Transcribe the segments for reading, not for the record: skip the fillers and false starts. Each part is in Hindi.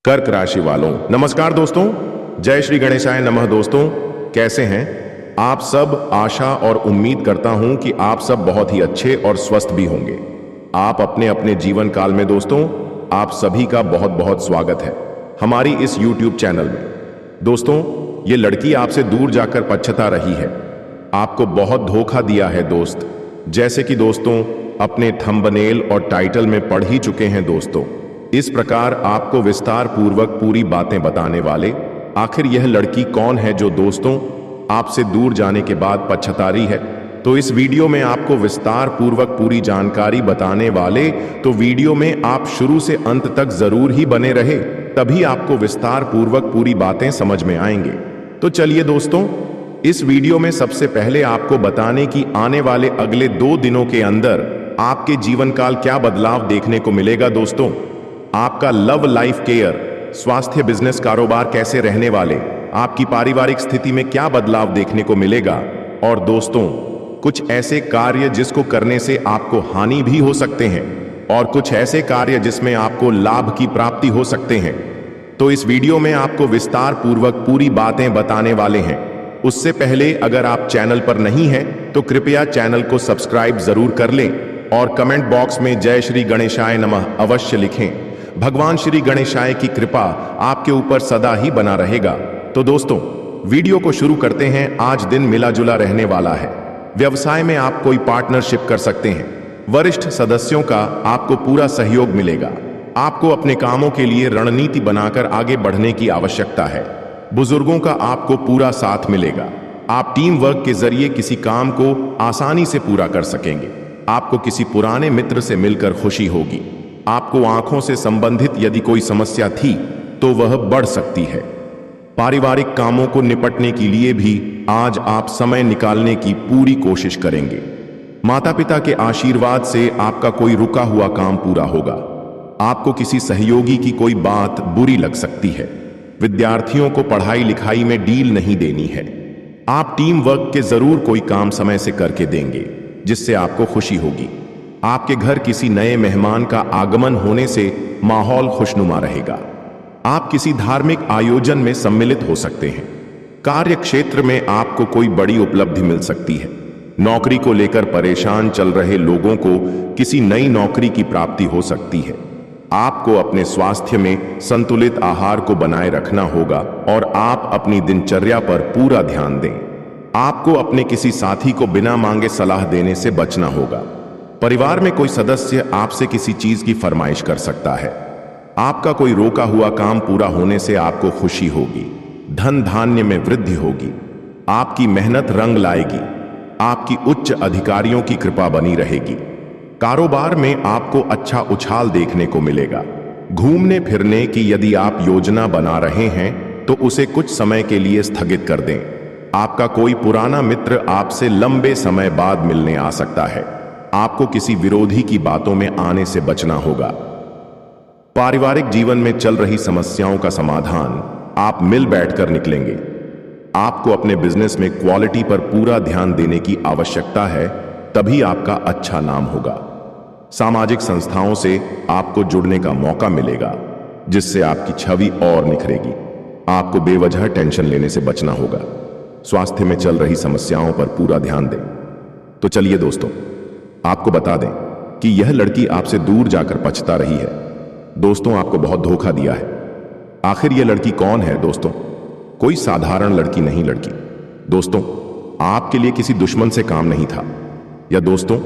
कर्क राशि वालों नमस्कार दोस्तों। जय श्री गणेशाय नमः। दोस्तों कैसे हैं आप सब। आशा और उम्मीद करता हूं कि आप सब बहुत ही अच्छे और स्वस्थ भी होंगे। आप अपने अपने जीवन काल में दोस्तों आप सभी का बहुत बहुत स्वागत है हमारी इस YouTube चैनल में। दोस्तों ये लड़की आपसे दूर जाकर पछता रही है, आपको बहुत धोखा दिया है दोस्त। जैसे कि दोस्तों अपने थंबनेल और टाइटल में पढ़ ही चुके हैं दोस्तों, इस प्रकार आपको विस्तार पूर्वक पूरी बातें बताने वाले आखिर यह लड़की कौन है जो दोस्तों आपसे दूर जाने के बाद पछता रही है। तो इस वीडियो में आपको विस्तार पूर्वक पूरी जानकारी बताने वाले, तो वीडियो में आप शुरू से अंत तक जरूर ही बने रहे, तभी आपको विस्तार पूर्वक पूरी बातें समझ में आएंगे। तो चलिए दोस्तों इस वीडियो में सबसे पहले आपको बताने की आने वाले अगले 2 दिनों के अंदर आपके जीवन काल क्या बदलाव देखने को मिलेगा। दोस्तों आपका लव लाइफ, केयर, स्वास्थ्य, बिजनेस, कारोबार कैसे रहने वाले, आपकी पारिवारिक स्थिति में क्या बदलाव देखने को मिलेगा, और दोस्तों कुछ ऐसे कार्य जिसको करने से आपको हानि भी हो सकते हैं और कुछ ऐसे कार्य जिसमें आपको लाभ की प्राप्ति हो सकते हैं। तो इस वीडियो में आपको विस्तार पूर्वक पूरी बातें बताने वाले हैं। उससे पहले अगर आप चैनल पर नहीं हैं तो कृपया चैनल को सब्सक्राइब जरूर कर लें और कमेंट बॉक्स में जय श्री गणेशाय नमः अवश्य लिखें। भगवान श्री गणेशाय की कृपा आपके ऊपर सदा ही बना रहेगा। तो दोस्तों वीडियो को शुरू करते हैं। आज दिन मिला जुला रहने वाला है। व्यवसाय में आप कोई पार्टनरशिप कर सकते हैं। वरिष्ठ सदस्यों का आपको पूरा सहयोग मिलेगा। आपको अपने कामों के लिए रणनीति बनाकर आगे बढ़ने की आवश्यकता है। बुजुर्गों का आपको पूरा साथ मिलेगा। आप टीम वर्क के जरिए किसी काम को आसानी से पूरा कर सकेंगे। आपको किसी पुराने मित्र से मिलकर खुशी होगी। आपको आंखों से संबंधित यदि कोई समस्या थी तो वह बढ़ सकती है। पारिवारिक कामों को निपटने के लिए भी आज आप समय निकालने की पूरी कोशिश करेंगे। माता पिता के आशीर्वाद से आपका कोई रुका हुआ काम पूरा होगा। आपको किसी सहयोगी की कोई बात बुरी लग सकती है। विद्यार्थियों को पढ़ाई लिखाई में डील नहीं देनी है। आप टीम वर्क के जरूर कोई काम समय से करके देंगे जिससे आपको खुशी होगी। आपके घर किसी नए मेहमान का आगमन होने से माहौल खुशनुमा रहेगा। आप किसी धार्मिक आयोजन में सम्मिलित हो सकते हैं। कार्य क्षेत्र में आपको कोई बड़ी उपलब्धि मिल सकती है। नौकरी को लेकर परेशान चल रहे लोगों को किसी नई नौकरी की प्राप्ति हो सकती है। आपको अपने स्वास्थ्य में संतुलित आहार को बनाए रखना होगा और आप अपनी दिनचर्या पर पूरा ध्यान दें। आपको अपने किसी साथी को बिना मांगे सलाह देने से बचना होगा। परिवार में कोई सदस्य आपसे किसी चीज की फरमाइश कर सकता है। आपका कोई रोका हुआ काम पूरा होने से आपको खुशी होगी। धन धान्य में वृद्धि होगी। आपकी मेहनत रंग लाएगी। आपकी उच्च अधिकारियों की कृपा बनी रहेगी। कारोबार में आपको अच्छा उछाल देखने को मिलेगा। घूमने फिरने की यदि आप योजना बना रहे हैं तो उसे कुछ समय के लिए स्थगित कर दें। आपका कोई पुराना मित्र आपसे लंबे समय बाद मिलने आ सकता है। आपको किसी विरोधी की बातों में आने से बचना होगा। पारिवारिक जीवन में चल रही समस्याओं का समाधान आप मिल बैठकर निकलेंगे। आपको अपने बिजनेस में क्वालिटी पर पूरा ध्यान देने की आवश्यकता है, तभी आपका अच्छा नाम होगा। सामाजिक संस्थाओं से आपको जुड़ने का मौका मिलेगा जिससे आपकी छवि और निखरेगी। आपको बेवजह टेंशन लेने से बचना होगा। स्वास्थ्य में चल रही समस्याओं पर पूरा ध्यान दें। तो चलिए दोस्तों आपको बता दें कि यह लड़की आपसे दूर जाकर पछता रही है। दोस्तों आपको बहुत धोखा दिया है। आखिर यह लड़की कौन है दोस्तों? कोई साधारण लड़की नहीं। लड़की दोस्तों आपके लिए किसी दुश्मन से काम नहीं था, या दोस्तों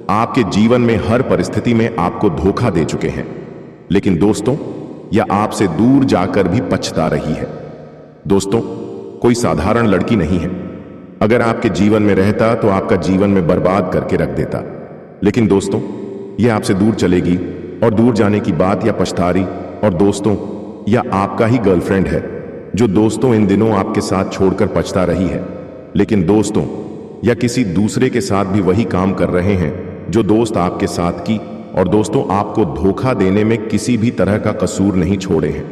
आपके जीवन में हर परिस्थिति में आपको धोखा दे चुके हैं, लेकिन दोस्तों यह आपसे दूर जाकर भी पछता रही है। दोस्तों कोई साधारण लड़की नहीं है। अगर आपके जीवन में रहता तो आपका जीवन में बर्बाद करके रख देता, लेकिन दोस्तों यह आपसे दूर चलेगी और दूर जाने की बात या पछतारी। और दोस्तों यह आपका ही गर्लफ्रेंड है जो दोस्तों इन दिनों आपके साथ छोड़कर पछता रही है, लेकिन दोस्तों या किसी दूसरे के साथ भी वही काम कर रहे हैं जो दोस्त आपके साथ की। और दोस्तों आपको धोखा देने में किसी भी तरह का कसूर नहीं छोड़े हैं।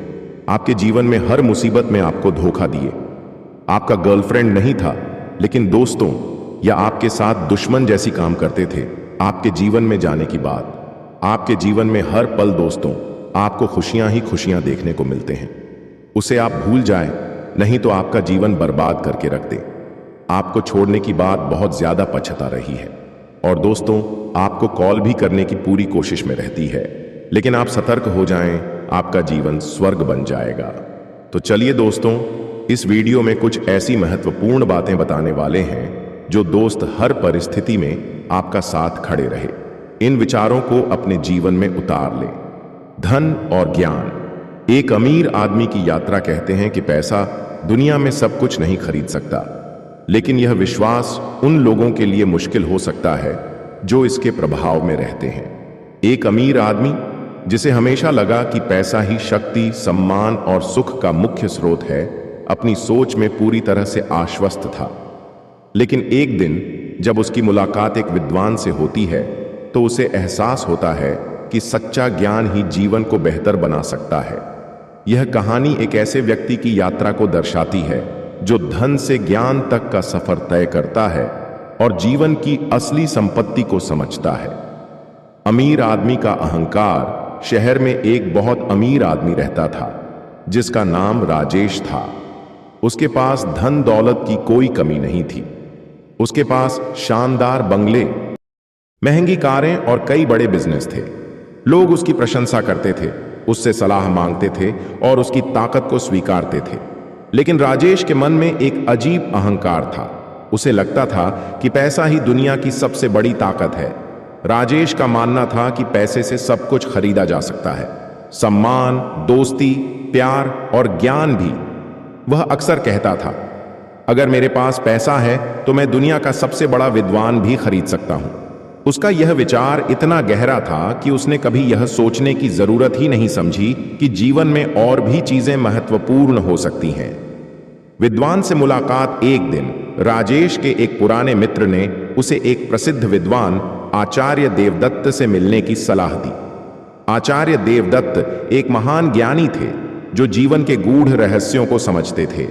आपके जीवन में हर मुसीबत में आपको धोखा दिए। आपका गर्लफ्रेंड नहीं था, लेकिन दोस्तों या आपके साथ दुश्मन जैसी काम करते थे। आपके जीवन में जाने की बात, आपके जीवन में हर पल दोस्तों आपको खुशियां ही खुशियां देखने को मिलते हैं। उसे आप भूल जाएं, नहीं तो आपका जीवन बर्बाद करके रख दे। आपको छोड़ने की बात बहुत ज्यादा पछता रही है और दोस्तों आपको कॉल भी करने की पूरी कोशिश में रहती है, लेकिन आप सतर्क हो जाएं, आपका जीवन स्वर्ग बन जाएगा। तो चलिए दोस्तों, इस वीडियो में कुछ ऐसी महत्वपूर्ण बातें बताने वाले हैं जो दोस्त हर परिस्थिति में आपका साथ खड़े रहे। इन विचारों को अपने जीवन में उतार लें। धन और ज्ञान। एक अमीर आदमी की यात्रा कहते हैं कि पैसा दुनिया में सब कुछ नहीं खरीद सकता, लेकिन यह विश्वास उन लोगों के लिए मुश्किल हो सकता है जो इसके प्रभाव में रहते हैं। एक अमीर आदमी जिसे हमेशा लगा कि पैसा ही शक्ति, सम्मान और सुख का मुख्य स्रोत है, अपनी सोच में पूरी तरह से आश्वस्त था। लेकिन एक दिन जब उसकी मुलाकात एक विद्वान से होती है तो उसे एहसास होता है कि सच्चा ज्ञान ही जीवन को बेहतर बना सकता है। यह कहानी एक ऐसे व्यक्ति की यात्रा को दर्शाती है जो धन से ज्ञान तक का सफर तय करता है और जीवन की असली संपत्ति को समझता है। अमीर आदमी का अहंकार। शहर में एक बहुत अमीर आदमी रहता था जिसका नाम राजेश था। उसके पास धन दौलत की कोई कमी नहीं थी। उसके पास शानदार बंगले, महंगी कारें और कई बड़े बिजनेस थे। लोग उसकी प्रशंसा करते थे, उससे सलाह मांगते थे और उसकी ताकत को स्वीकारते थे। लेकिन राजेश के मन में एक अजीब अहंकार था। उसे लगता था कि पैसा ही दुनिया की सबसे बड़ी ताकत है। राजेश का मानना था कि पैसे से सब कुछ खरीदा जा सकता है, सम्मान, दोस्ती, प्यार और ज्ञान भी। वह अक्सर कहता था, अगर मेरे पास पैसा है तो मैं दुनिया का सबसे बड़ा विद्वान भी खरीद सकता हूं। उसका यह विचार इतना गहरा था कि उसने कभी यह सोचने की जरूरत ही नहीं समझी कि जीवन में और भी चीजें महत्वपूर्ण हो सकती हैं। विद्वान से मुलाकात। एक दिन राजेश के एक पुराने मित्र ने उसे एक प्रसिद्ध विद्वान आचार्य देवदत्त से मिलने की सलाह दी। आचार्य देवदत्त एक महान ज्ञानी थे जो जीवन के गूढ़ रहस्यों को समझते थे।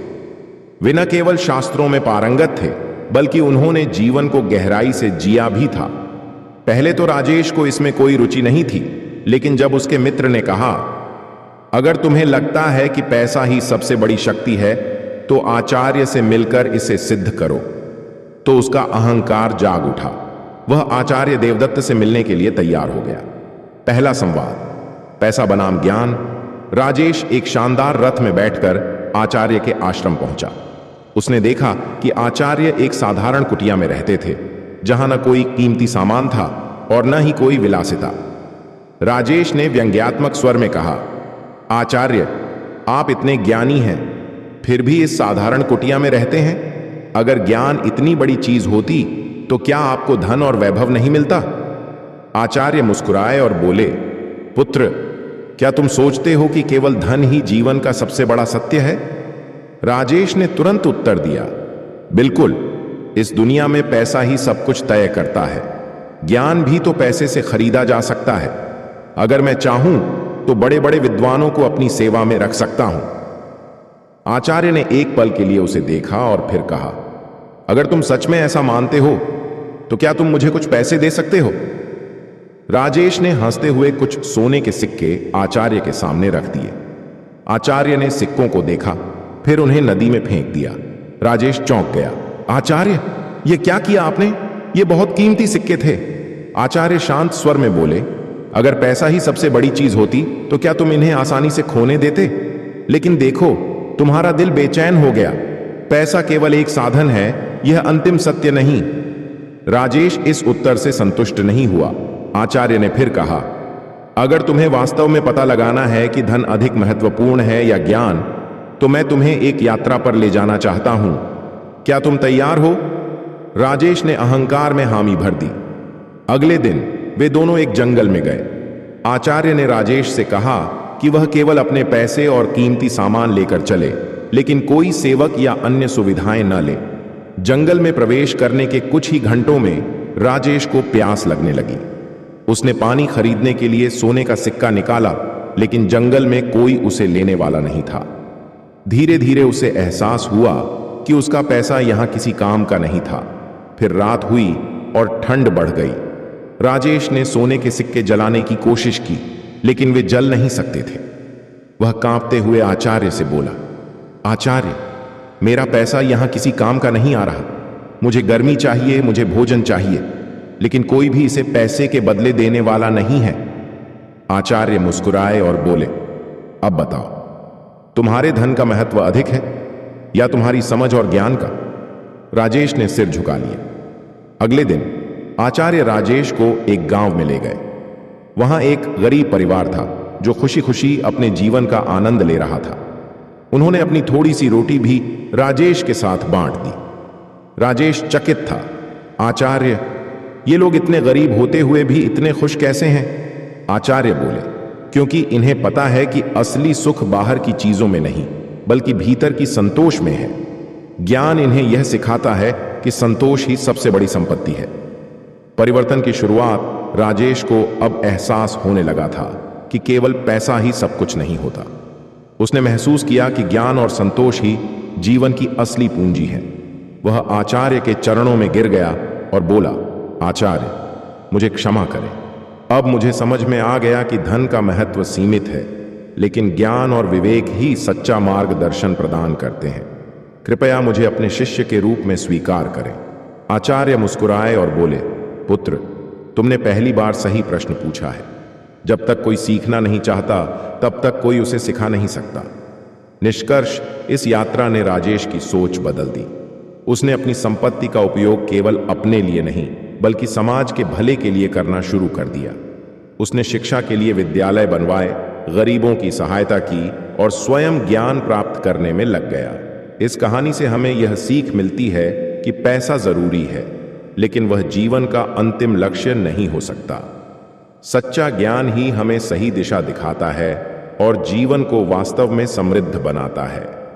वे न केवल शास्त्रों में पारंगत थे, बल्कि उन्होंने जीवन को गहराई से जिया भी था। पहले तो राजेश को इसमें कोई रुचि नहीं थी, लेकिन जब उसके मित्र ने कहा, अगर तुम्हें लगता है कि पैसा ही सबसे बड़ी शक्ति है तो आचार्य से मिलकर इसे सिद्ध करो, तो उसका अहंकार जाग उठा। वह आचार्य देवदत्त से मिलने के लिए तैयार हो गया। पहला संवाद। पैसा बनाम ज्ञान। राजेश एक शानदार रथ में बैठकर आचार्य के आश्रम पहुंचा। उसने देखा कि आचार्य एक साधारण कुटिया में रहते थे, जहां न कोई कीमती सामान था और न ही कोई विलासिता। राजेश ने व्यंग्यात्मक स्वर में कहा, आचार्य, आप इतने ज्ञानी हैं, फिर भी इस साधारण कुटिया में रहते हैं। अगर ज्ञान इतनी बड़ी चीज होती तो क्या आपको धन और वैभव नहीं मिलता? आचार्य मुस्कुराए और बोले, पुत्र, क्या तुम सोचते हो कि केवल धन ही जीवन का सबसे बड़ा सत्य है? राजेश ने तुरंत उत्तर दिया, बिल्कुल, इस दुनिया में पैसा ही सब कुछ तय करता है। ज्ञान भी तो पैसे से खरीदा जा सकता है। अगर मैं चाहूं तो बड़े बड़े विद्वानों को अपनी सेवा में रख सकता हूं। आचार्य ने एक पल के लिए उसे देखा और फिर कहा, अगर तुम सच में ऐसा मानते हो तो क्या तुम मुझे कुछ पैसे दे सकते हो? राजेश ने हंसते हुए कुछ सोने के सिक्के आचार्य के सामने रख दिए। आचार्य ने सिक्कों को देखा, फिर उन्हें नदी में फेंक दिया। राजेश चौंक गया। आचार्य, ये क्या किया आपने? ये बहुत कीमती सिक्के थे। आचार्य शांत स्वर में बोले, अगर पैसा ही सबसे बड़ी चीज होती तो क्या तुम इन्हें आसानी से खोने देते? लेकिन देखो, तुम्हारा दिल बेचैन हो गया। पैसा केवल एक साधन है, यह अंतिम सत्य नहीं। राजेश इस उत्तर से संतुष्ट नहीं हुआ। आचार्य ने फिर कहा, अगर तुम्हें वास्तव में पता लगाना है कि धन अधिक महत्वपूर्ण है या ज्ञान, तो मैं तुम्हें एक यात्रा पर ले जाना चाहता हूं। क्या तुम तैयार हो? राजेश ने अहंकार में हामी भर दी। अगले दिन वे दोनों एक जंगल में गए। आचार्य ने राजेश से कहा कि वह केवल अपने पैसे और कीमती सामान लेकर चले, लेकिन कोई सेवक या अन्य सुविधाएं न ले। जंगल में प्रवेश करने के कुछ ही घंटों में राजेश को प्यास लगने लगी। उसने पानी खरीदने के लिए सोने का सिक्का निकाला, लेकिन जंगल में कोई उसे लेने वाला नहीं था। धीरे धीरे उसे एहसास हुआ कि उसका पैसा यहां किसी काम का नहीं था। फिर रात हुई और ठंड बढ़ गई। राजेश ने सोने के सिक्के जलाने की कोशिश की, लेकिन वे जल नहीं सकते थे। वह कांपते हुए आचार्य से बोला, आचार्य, मेरा पैसा यहां किसी काम का नहीं आ रहा। मुझे गर्मी चाहिए, मुझे भोजन चाहिए, लेकिन कोई भी इसे पैसे के बदले देने वाला नहीं है। आचार्य मुस्कुराए और बोले, अब बताओ, तुम्हारे धन का महत्व अधिक है या तुम्हारी समझ और ज्ञान का? राजेश ने सिर झुका लिया। अगले दिन आचार्य राजेश को एक गांव में ले गए। वहां एक गरीब परिवार था जो खुशी खुशी अपने जीवन का आनंद ले रहा था। उन्होंने अपनी थोड़ी सी रोटी भी राजेश के साथ बांट दी। राजेश चकित था। आचार्य, ये लोग इतने गरीब होते हुए भी इतने खुश कैसे हैं? आचार्य बोले, क्योंकि इन्हें पता है कि असली सुख बाहर की चीजों में नहीं, बल्कि भीतर की संतोष में है। ज्ञान इन्हें यह सिखाता है कि संतोष ही सबसे बड़ी संपत्ति है। परिवर्तन की शुरुआत राजेश को अब एहसास होने लगा था कि केवल पैसा ही सब कुछ नहीं होता। उसने महसूस किया कि ज्ञान और संतोष ही जीवन की असली पूंजी है। वह आचार्य के चरणों में गिर गया और बोला, आचार्य, मुझे क्षमा करें। अब मुझे समझ में आ गया कि धन का महत्व सीमित है, लेकिन ज्ञान और विवेक ही सच्चा मार्गदर्शन प्रदान करते हैं। कृपया मुझे अपने शिष्य के रूप में स्वीकार करें। आचार्य मुस्कुराए और बोले, पुत्र, तुमने पहली बार सही प्रश्न पूछा है। जब तक कोई सीखना नहीं चाहता, तब तक कोई उसे सिखा नहीं सकता। निष्कर्ष, इस यात्रा ने राजेश की सोच बदल दी। उसने अपनी संपत्ति का उपयोग केवल अपने लिए नहीं, बल्कि समाज के भले के लिए करना शुरू कर दिया। उसने शिक्षा के लिए विद्यालय बनवाए, गरीबों की सहायता की और स्वयं ज्ञान प्राप्त करने में लग गया। इस कहानी से हमें यह सीख मिलती है कि पैसा जरूरी है, लेकिन वह जीवन का अंतिम लक्ष्य नहीं हो सकता। सच्चा ज्ञान ही हमें सही दिशा दिखाता है और जीवन को वास्तव में समृद्ध बनाता है।